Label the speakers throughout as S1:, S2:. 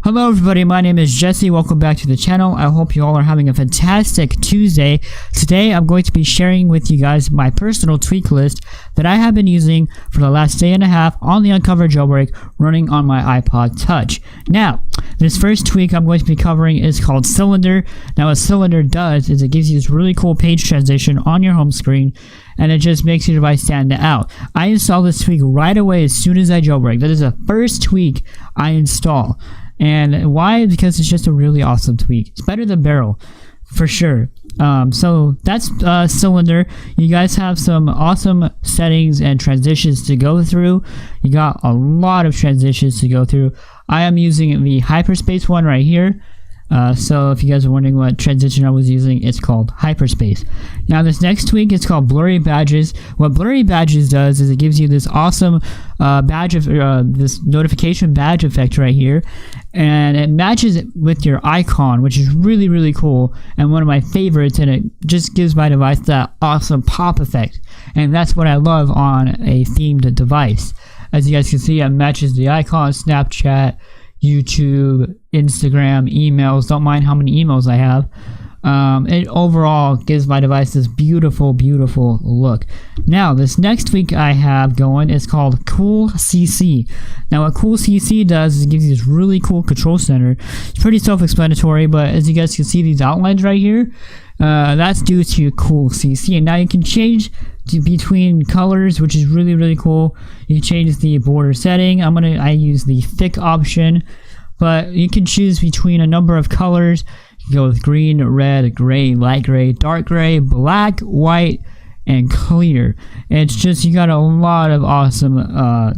S1: Hello everybody, my name is Jesse. Welcome back to the channel. I hope you all are having a fantastic Tuesday. Today I'm going to be sharing with you guys my personal tweak list that I have been using for the last day and a half on the Unc0Ver Jailbreak running on my iPod Touch. Now, this first tweak I'm going to be covering is called Cylinder. Now what Cylinder does is it gives you this really cool page transition on your home screen, and it just makes your device stand out. I installed this tweak right away as soon as I jailbreak. That is the first tweak I install. And why? Because it's just a really awesome tweak. It's better than Barrel, for sure. So that's Cylinder. You guys have some awesome settings and transitions to go through. You got a lot of transitions to go through. I am using the Hyperspace one right here. So if you guys are wondering what transition I was using, it's called Hyperspace. Now this next tweak is called Blurry Badges. What Blurry Badges does is it gives you this awesome badge of this notification badge effect right here, and it matches it with your icon, which is really, really cool and one of my favorites, and it just gives my device that awesome pop effect, and that's what I love on a themed device. As you guys can see, it matches the icon, Snapchat, YouTube, Instagram, emails. Don't mind how many emails I have. It overall gives my device this beautiful, beautiful look. Now, this next tweak I have going is called Cool CC. Now, what Cool CC does is it gives you this really cool control center. It's pretty self-explanatory, but as you guys can see, these outlines right here, that's due to Cool CC. And now you can change between colors, which is really, really cool. You can change the border setting. I use the thick option, but you can choose between a number of colors. You can go with green, red, gray, light gray, dark gray, black, white, and clear. It's just, you got a lot of awesome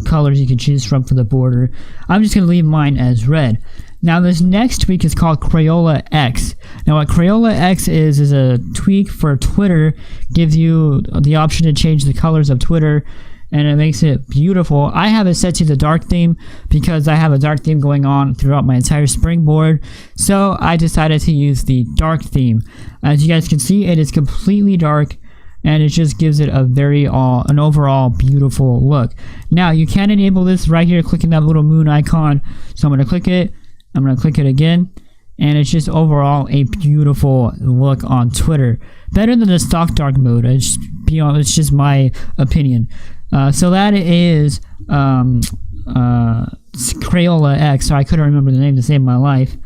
S1: colors you can choose from for the border. I'm just going to leave mine as red. Now this next tweak is called CrayolaX. Now what CrayolaX is a tweak for Twitter. Gives you the option to change the colors of Twitter, and it makes it beautiful. I have it set to the dark theme because I have a dark theme going on throughout my entire Springboard, so I decided to use the dark theme. As you guys can see, it is completely dark, and it just gives it a an overall beautiful look. Now you can enable this right here, clicking that little moon icon. So I'm going to click it. I'm going to click it again, and it's just overall a beautiful look on Twitter. Better than the stock dark mode. It's just my opinion. So that is CrayolaX. So I couldn't remember the name to save my life.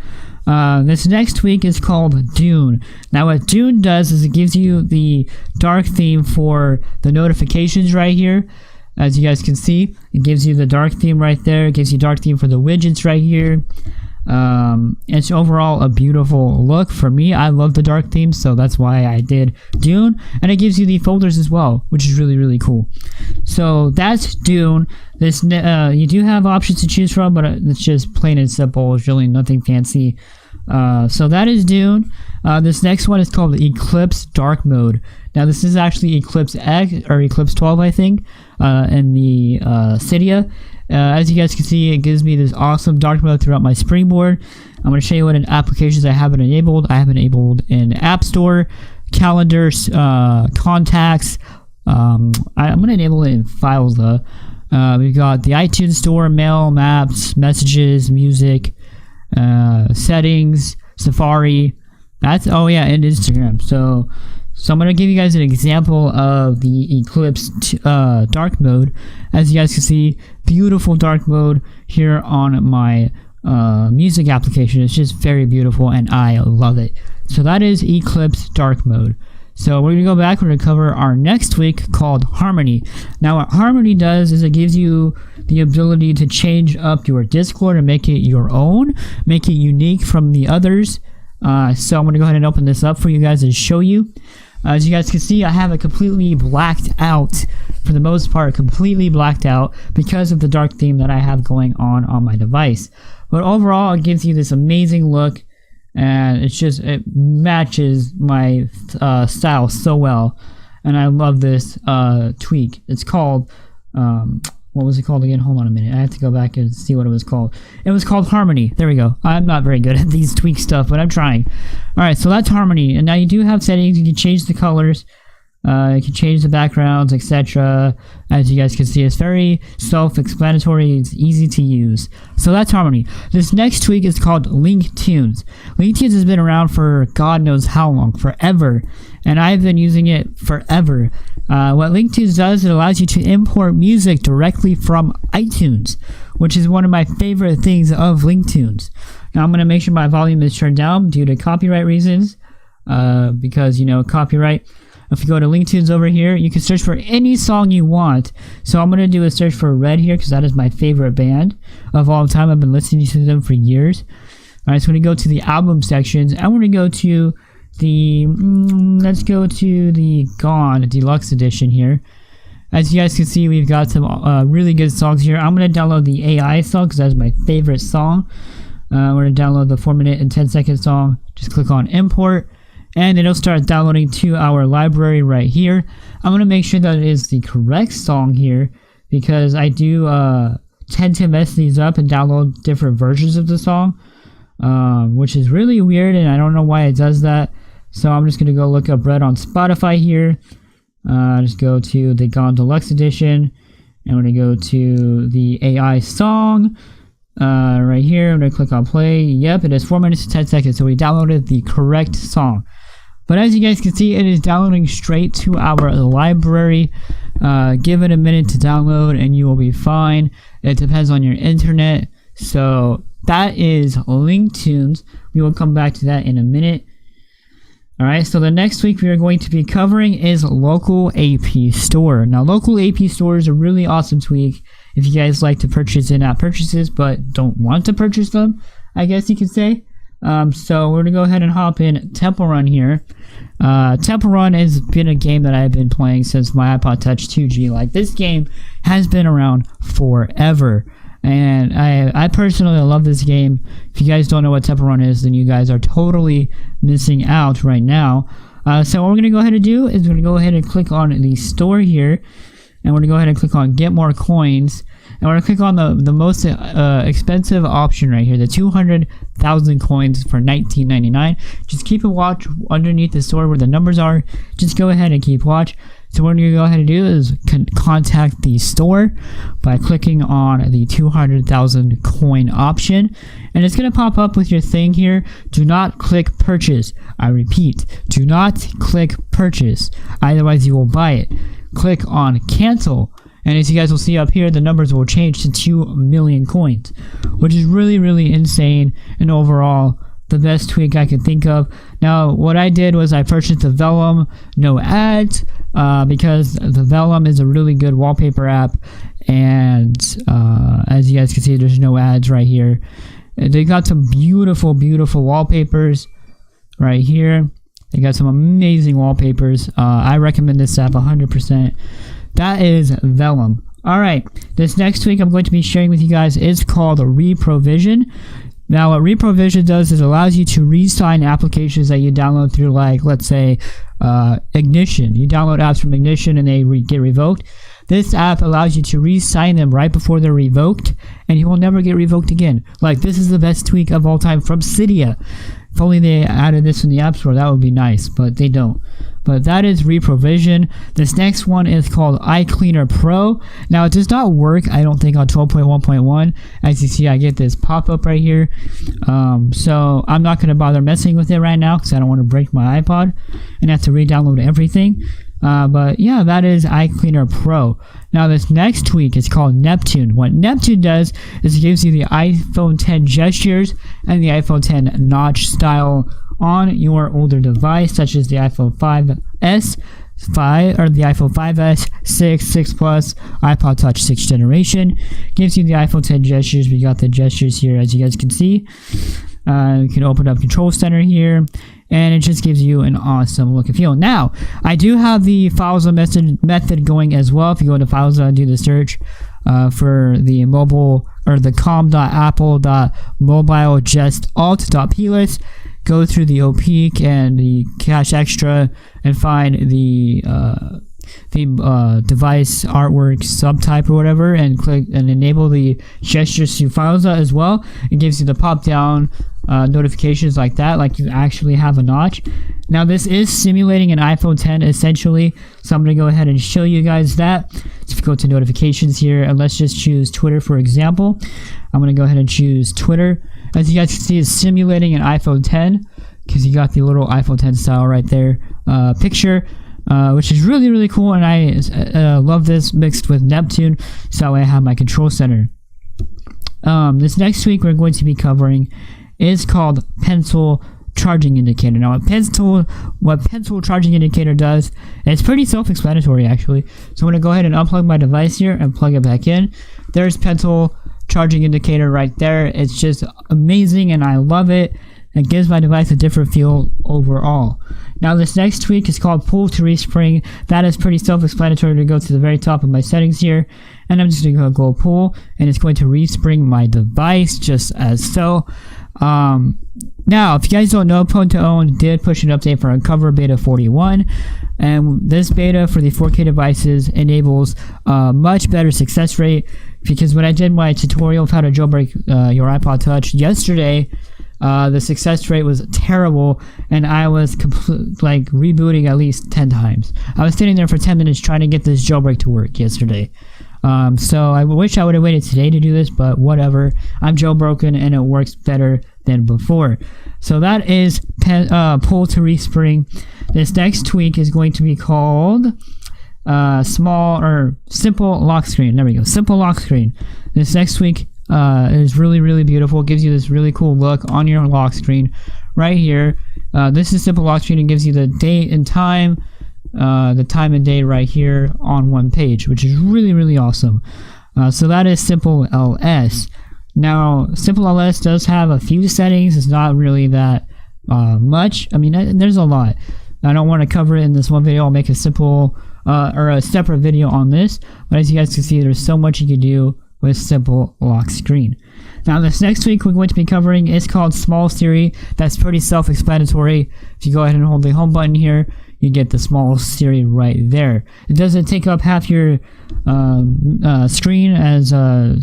S1: This next tweak is called Dune. Now what Dune does is it gives you the dark theme for the notifications right here. As you guys can see, it gives you the dark theme right there. It gives you dark theme for the widgets right here. It's overall a beautiful look for me. I love the dark theme, so that's why I did Dune, and it gives you the folders as well, which is really, really cool. So that's Dune. This you do have options to choose from, but it's just plain and simple. It's really nothing fancy. So that is Dune. This next one is called Eclipse Dark Mode. Now this is actually Eclipse X or Eclipse 12, I think, in the Cydia. As you guys can see, it gives me this awesome dark mode throughout my Springboard. I'm going to show you what applications I have it enabled. I have it enabled in App Store, Calendars, Contacts. I'm going to enable it in Files though. We've got the iTunes Store, Mail, Maps, Messages, Music, Settings, Safari. And Instagram. So I'm going to give you guys an example of the Eclipse dark mode. As you guys can see, beautiful dark mode here on my music application. It's just very beautiful and I love it. So that is Eclipse dark mode. So we're going to go back. We're going to cover our next tweak called Harmony. Now what Harmony does is it gives you the ability to change up your Discord and make it your own, make it unique from the others. So I'm going to go ahead and open this up for you guys and show you. As you guys can see, I have it completely blacked out, for the most part, completely blacked out because of the dark theme that I have going on my device. But overall, it gives you this amazing look, and it matches my style so well, and I love this tweak. It's called what was it called again? Hold on a minute. I have to go back and see what it was called. It was called Harmony. There we go. I'm not very good at these tweak stuff, but I'm trying. Alright, so that's Harmony. And now you do have settings. You can change the colors. You can change the backgrounds, etc. As you guys can see, it's very self-explanatory. It's easy to use. So that's Harmony. This next tweak is called Link Tunes. Link Tunes has been around for God knows how long, forever, and I've been using it forever. What Link Tunes does, it allows you to import music directly from iTunes, which is one of my favorite things of Link Tunes. Now I'm going to make sure my volume is turned down due to copyright reasons, because, you know, copyright. If you go to Link Tunes over here, you can search for any song you want. So I'm going to do a search for Red here, because that is my favorite band of all time. I've been listening to them for years. Alright, so we're going to go to the album sections, and we're going to go to the, let's go to the Gone Deluxe Edition here. As you guys can see, we've got some really good songs here. I'm going to download the AI song, because that's my favorite song. We're going to download the 4-minute and 10-second song. Just click on Import, and it'll start downloading to our library right here. I'm going to make sure that it is the correct song here, because I do tend to mess these up and download different versions of the song, which is really weird, and I don't know why it does that. So I'm just going to go look up Red on Spotify here. Just go to the Gone Deluxe Edition, and we're going to go to the AI song. Right here, I'm going to click on play. Yep, it is 4 minutes and 10 seconds, so we downloaded the correct song. But as you guys can see, it is downloading straight to our library. Give it a minute to download and you will be fine. It depends on your internet. So that is Link Tunes. We will come back to that in a minute. Alright, so the next week we are going to be covering is Local AP Store. Now, Local AP Store is a really awesome tweak if you guys like to purchase in-app purchases but don't want to purchase them, I guess you could say. So we're going to go ahead and hop in Temple Run here. Temple Run has been a game that I've been playing since my iPod Touch 2G. Like, this game has been around forever. And I personally love this game. If you guys don't know what Temple Run is, then you guys are totally missing out right now. So what we're going to go ahead and do is we're going to go ahead and click on the store here. And we're going to go ahead and click on Get More Coins. And we're going to click on the most expensive option right here, the 200,000 coins for $19.99. Just keep a watch underneath the store where the numbers are. Just go ahead and keep watch. So what you're going to go ahead and do is contact the store by clicking on the 200,000 coin option. And it's going to pop up with your thing here. Do not click purchase. I repeat, do not click purchase. Otherwise you will buy it. Click on cancel. And as you guys will see up here, the numbers will change to 2 million coins, which is really, really insane. And overall, the best tweak I could think of. Now, what I did was I purchased the Vellum no ads, because the Vellum is a really good wallpaper app. And as you guys can see, there's no ads right here. They got some beautiful, beautiful wallpapers right here. They got some amazing wallpapers. I recommend this app 100%. That is Vellum. Alright, this next tweak I'm going to be sharing with you guys is called Reprovision. Now, what Reprovision does is it allows you to re-sign applications that you download through, like, let's say, Ignition. You download apps from Ignition and they get revoked. This app allows you to re-sign them right before they're revoked, and you will never get revoked again. Like, this is the best tweak of all time from Cydia. If only they added this in the App Store, that would be nice, but they don't. But that is Reprovision. This next one is called iCleaner Pro. Now, it does not work, I don't think, on 12.1.1. As you see, I get this pop-up right here. So I'm not going to bother messing with it right now because I don't want to break my iPod and have to re-download everything. But yeah, that is iCleaner Pro. Now, this next tweak is called Neptune. What Neptune does is it gives you the iPhone 10 gestures and the iPhone 10 notch style on your older device, such as the iPhone 5S, 5 or the iPhone 5S, 6 Plus, iPod Touch 6th generation. Gives you the iPhone 10 gestures. We got the gestures here, as you guys can see. You can open up Control Center here, and it just gives you an awesome look and feel. Now, I do have the Files method going as well. If you go to Files and do the search for the mobile or the com.apple.mobilegestalt.plist, go through the OPEEK and the Cache Extra and find the device artwork subtype or whatever, and click and enable the gestures to Files as well. It gives you the pop down notifications like that, like you actually have a notch. Now this is simulating an iPhone 10 essentially, so I'm going to go ahead and show you guys that. So if you go to notifications here, and let's just choose Twitter for example. I'm going to go ahead and choose Twitter. As you guys can see, it's simulating an iPhone 10 because you got the little iPhone 10 style right there picture, which is really, really cool, and I love this mixed with Neptune, so I have my control center. This next tweak we're going to be covering is called pencil charging indicator. Now what pencil charging indicator does, it's pretty self-explanatory actually. So I'm going to go ahead and unplug my device here and plug it back in. There's pencil charging indicator right there. It's just amazing and I love it. It gives my device a different feel overall. Now this next tweak is called pull to respring. That is pretty self-explanatory. To go to the very top of my settings here, and I'm just going to go pull, and it's going to respring my device just as so. Now if you guys don't know, Phone2Own did push an update for Unc0Ver Beta 41, and this beta for the 4K devices enables a much better success rate, because when I did my tutorial of how to jailbreak your iPod Touch yesterday, the success rate was terrible, and I was rebooting at least 10 times. I was sitting there for 10 minutes trying to get this jailbreak to work yesterday. So I wish I would have waited today to do this, but whatever. I'm jailbroken and it works better than before. So that is pull to respring. This next tweak is going to be called simple lock screen. There we go, simple lock screen. This next tweak is really, really beautiful. It gives you this really cool look on your lock screen right here. This is simple lock screen. It gives you the date and time, the time and day right here on one page, which is really, really awesome. So that is simple LS. Now simple LS does have a few settings. It's not really that much. I mean, there's a lot. I don't want to cover it in this one video. I'll make a simple or a separate video on this, but as you guys can see, there's so much you can do with simple lock screen. Now this next tweak we're going to be covering is called small Siri. That's pretty self-explanatory. If you go ahead and hold the home button here, you get the small Siri right there. It doesn't take up half your screen as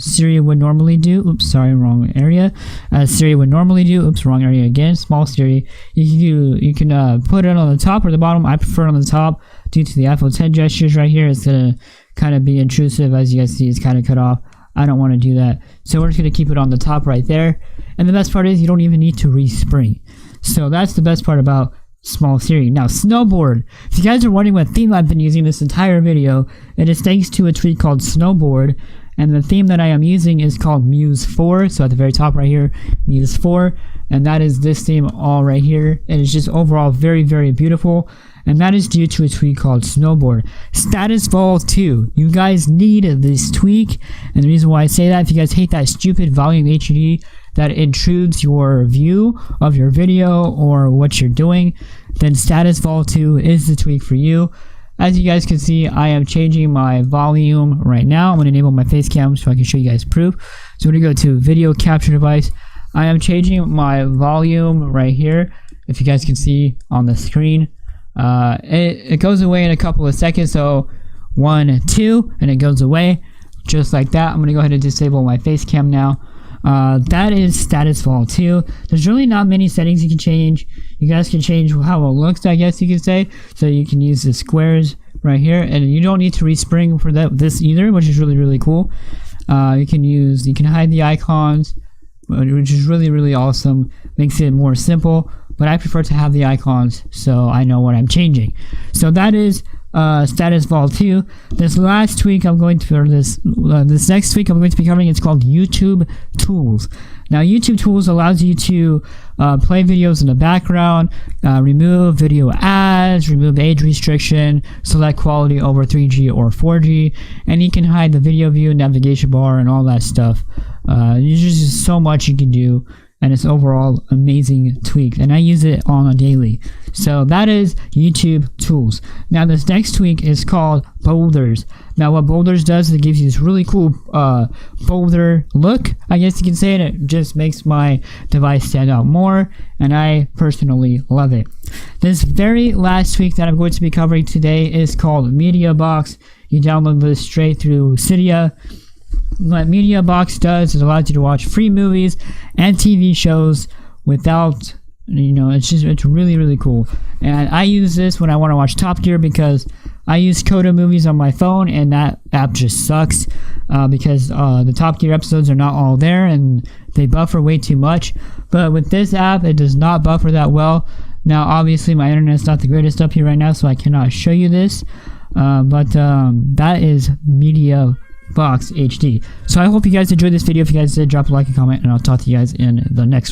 S1: Siri would normally do. Oops, sorry, wrong area. As Siri would normally do. Oops, wrong area again. Small Siri. You can put it on the top or the bottom. I prefer it on the top due to the iPhone 10 gestures right here. It's gonna kind of be intrusive. As you guys see, it's kind of cut off. I don't want to do that, so we're just going to keep it on the top right there. And the best part is you don't even need to respring. So that's the best part about small Siri. Now Snowboard. If you guys are wondering what theme I've been using this entire video, it is thanks to a tweak called Snowboard, and the theme that I am using is called Muse 4. So at the very top right here, Muse 4, and that is this theme all right here. It is just overall very, very beautiful. And that is due to a tweak called Snowboard. StatusFall 2. You guys need this tweak. And the reason why I say that, if you guys hate that stupid volume HUD that intrudes your view of your video or what you're doing, then StatusFall 2 is the tweak for you. As you guys can see, I am changing my volume right now. I'm going to enable my face cam so I can show you guys proof. So I'm going to go to video capture device. I am changing my volume right here. If you guys can see on the screen. It goes away in a couple of seconds, so 1, 2, and it goes away just like that. I'm gonna go ahead and disable my face cam now. That is StatusFall 2. There's really not many settings you can change. You guys can change how it looks, I guess you could say. So you can use the squares right here, and you don't need to respring for this either, which is really, really cool. You can hide the icons, which is really, really awesome. Makes it more simple. But I prefer to have the icons so I know what I'm changing. So that is StatusFall 2. This last tweak I'm going to, or this next tweak I'm going to be covering, it's called YouTube Tools. Now YouTube Tools allows you to play videos in the background, remove video ads, remove age restriction, select quality over 3G or 4G, and you can hide the video view, navigation bar, and all that stuff. There's just so much you can do. And it's overall amazing tweak, and I use it on a daily. So that is YouTube Tools. Now this next tweak is called Boulders. Now what Boulders does is it gives you this really cool boulder look, I guess you can say, and it just makes my device stand out more, and I personally love it. This very last tweak that I'm going to be covering today is called Media Box. You download this straight through Cydia. What Media Box does is it allows you to watch free movies and TV shows without, you know, it's really cool. And I use this when I want to watch Top Gear because I use Coda Movies on my phone, and that app just sucks because the Top Gear episodes are not all there and they buffer way too much. But with this app, it does not buffer that well. Now obviously my internet's not the greatest up here right now, so I cannot show you this, but that is Media Box HD. So I hope you guys enjoyed this video. If you guys did, drop a like and comment, and I'll talk to you guys in the next one.